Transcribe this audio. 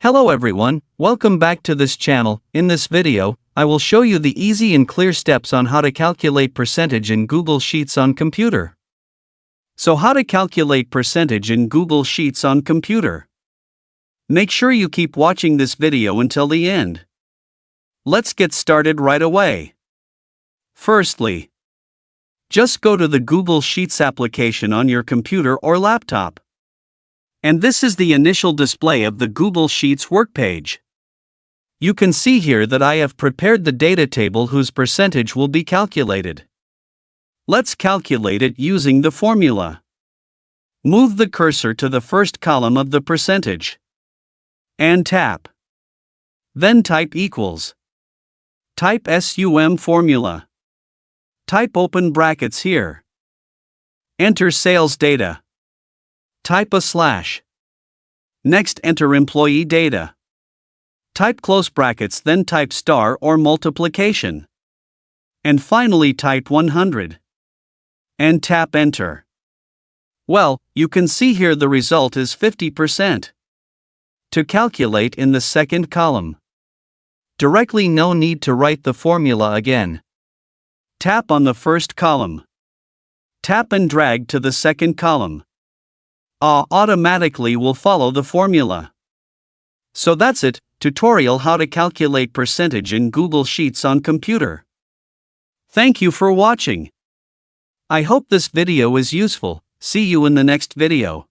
Hello everyone, welcome back to this channel. In this video, I will show you the easy and clear steps on how to calculate percentage in Google Sheets on computer. So how to calculate percentage in Google Sheets on computer? Make sure you keep watching this video until the end. Let's get started right away. Firstly, just go to the Google Sheets application on your computer or laptop. And this is the initial display of the Google Sheets work page. You can see here that I have prepared the data table whose percentage will be calculated. Let's calculate it using the formula. Move the cursor to the first column of the percentage. And tap. Then type equals. Type SUM formula. Type open brackets here. Enter sales data. Type a slash. Next enter employee data. Type close brackets, then type star or multiplication. And finally type 100. And tap enter. Well, you can see here the result is 50%. To calculate in the second column. Directly, no need to write the formula again. Tap on the first column. Tap and drag to the second column. Automatically will follow the formula. So that's it, tutorial how to calculate percentage in Google Sheets on computer. Thank you for watching. I hope this video is useful. See you in the next video.